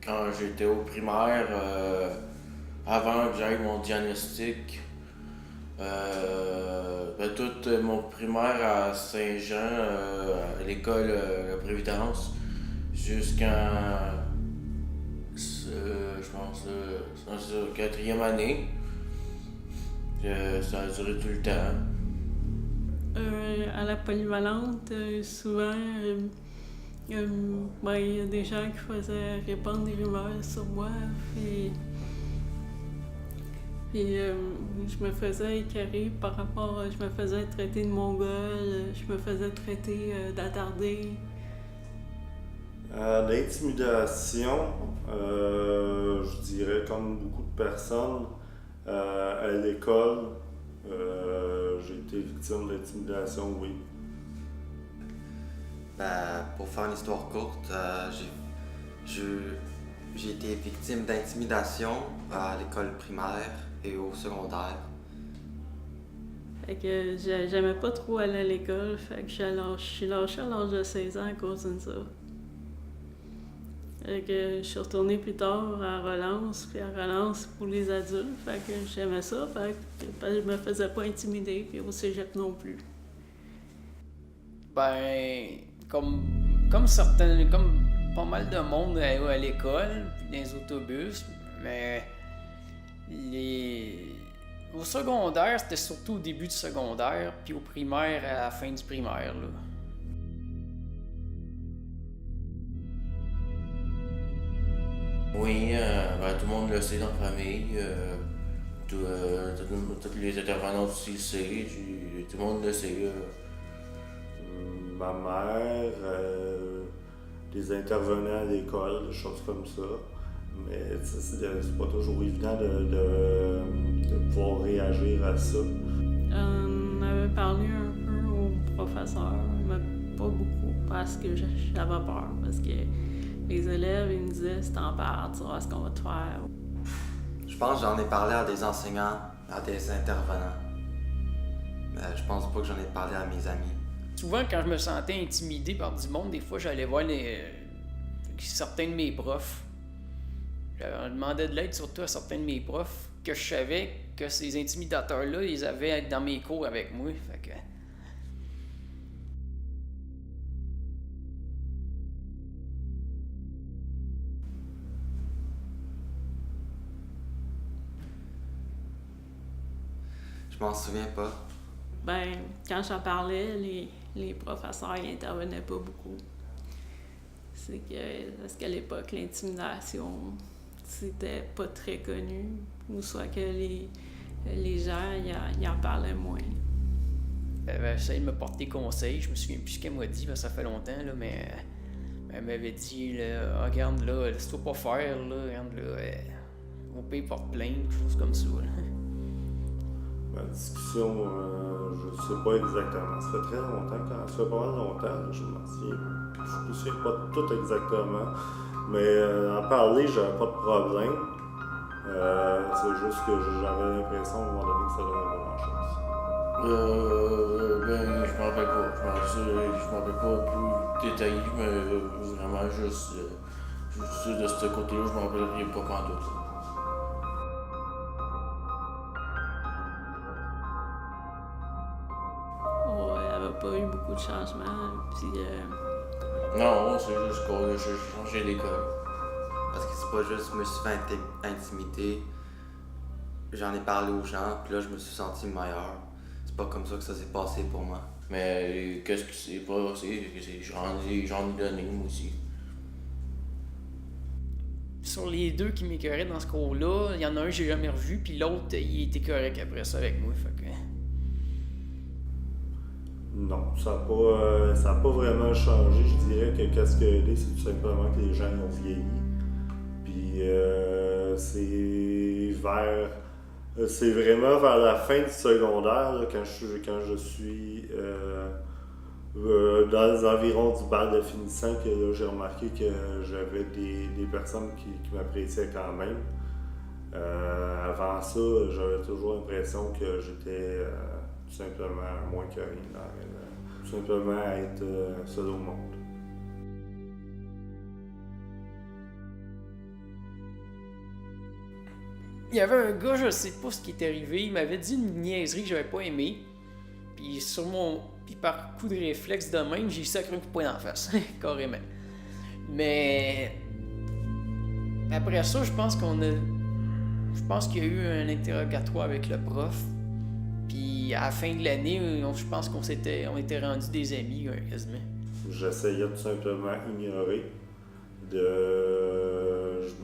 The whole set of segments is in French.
quand j'étais au primaire, avant que j'aille mon diagnostic, tout mon primaire à Saint-Jean, à l'école La Prévidence, jusqu'en, je pense, quatrième année. Ça a duré tout le temps. À la polyvalente, souvent, il y a des gens qui faisaient répandre des rumeurs sur moi. Puis je me faisais écœurer par rapport je me faisais traiter de mongole, je me faisais traiter d'attardé. L'intimidation, je dirais comme beaucoup de personnes, à l'école, j'ai été victime d'intimidation, oui. Pour faire une histoire courte, j'ai été victime d'intimidation à l'école primaire et au secondaire. Fait que j'aimais pas trop aller à l'école, fait que je suis lâchée à l'âge de 16 ans à cause de ça. Fait que je suis retournée plus tard à Relance, puis à Relance pour les adultes, fait que j'aimais ça, fait que je me faisais pas intimider, puis au cégep non plus. Comme pas mal de monde à l'école, puis dans les autobus, mais au secondaire, c'était surtout au début du secondaire, puis au primaire, à la fin du primaire, là. Oui, tout le monde le sait dans la famille. Tous les intervenants aussi le savent. Tout le monde le sait. Ma mère, des intervenants à l'école, des choses comme ça. Mais c'est pas toujours évident de pouvoir réagir à ça. On avait parlé un peu au professeur, mais pas beaucoup, parce que j'avais peur, parce que les élèves, ils me disaient, si t'en parles, tu vois ce qu'on va te faire. Je pense que j'en ai parlé à des enseignants, à des intervenants. Mais je pense pas que j'en ai parlé à mes amis. Souvent, quand je me sentais intimidé par du monde, des fois, j'allais voir certains de mes profs. Je demandais de l'aide surtout à certains de mes profs, que je savais que ces intimidateurs-là, ils avaient à être dans mes cours avec moi. Fait que... Je m'en souviens pas. Quand j'en parlais, les professeurs ils intervenaient pas beaucoup. Parce qu'à l'époque, l'intimidation, c'était pas très connu, ou soit que les gens ils en parlaient moins. Elle essayé de me porter conseil, je me souviens plus ce qu'elle m'a dit, ça fait longtemps, là, mais elle m'avait dit, là, regarde là, laisse-toi pas faire, là, regarde là, au pire porte plainte, quelque chose comme ça. Là. Ma discussion, je sais pas exactement. Ça fait très longtemps, ça fait pas mal longtemps, je me souviens pas de tout exactement. Mais en parler, j'avais pas de problème. C'est juste que j'avais l'impression à un moment donné que ça donnait pas grand-chose. Je m'en rappelle pas. Je m'en rappelle pas plus détaillé, mais vraiment juste de ce côté-là, je m'en rappelle pas pantoute. Pas eu beaucoup de changements, puis Non, c'est juste que j'ai changé d'école. Parce que c'est pas juste je me suis fait intimider, j'en ai parlé aux gens, puis là je me suis senti meilleur. C'est pas comme ça que ça s'est passé pour moi. Mais qu'est-ce qui s'est passé? J'en ai donné moi aussi. Sur les deux qui m'écœuraient dans ce cours-là, il y en a un que j'ai jamais revu, puis l'autre, il était correct après ça avec moi, fait que... Non, ça n'a pas vraiment changé. Je dirais que qu'est-ce qui a aidé, c'est tout simplement que les gens ont vieilli. Puis c'est vraiment vers la fin du secondaire, là, quand je suis dans les environs du bal de finissant, que là, j'ai remarqué que j'avais des personnes qui m'appréciaient quand même. Avant ça, j'avais toujours l'impression que j'étais tout simplement moins que rien, tout simplement être seul au monde. il y avait un gars, je sais pas ce qui est arrivé, il m'avait dit une niaiserie que j'avais pas aimé. Puis par coup de réflexe de même, j'ai sacré un coup de poing en face, carrément. Mais après ça, je pense qu'il y a eu un interrogatoire avec le prof. Puis à la fin de l'année, je pense on était rendus des amis, quasiment. J'essayais tout simplement ignorer. Je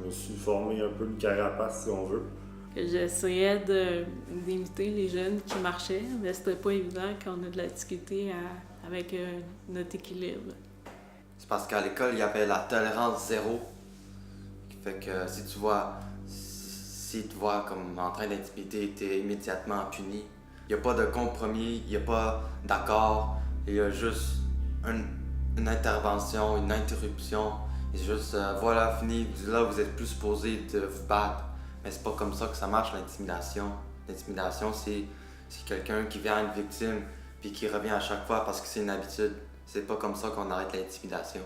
me suis formé un peu une carapace, si on veut. J'essayais d'imiter les jeunes qui marchaient, mais c'était pas évident quand on a de la difficulté avec notre équilibre. C'est parce qu'à l'école, il y avait la tolérance zéro. Qui fait que si tu te vois comme en train d'intimider, t'es immédiatement puni. Il n'y a pas de compromis, il n'y a pas d'accord, il y a juste une intervention, une interruption. Et juste, voilà, fini, là vous êtes plus supposé de vous battre. Mais c'est pas comme ça que ça marche, l'intimidation. L'intimidation, c'est quelqu'un qui vient à une victime puis qui revient à chaque fois parce que c'est une habitude. C'est pas comme ça qu'on arrête l'intimidation.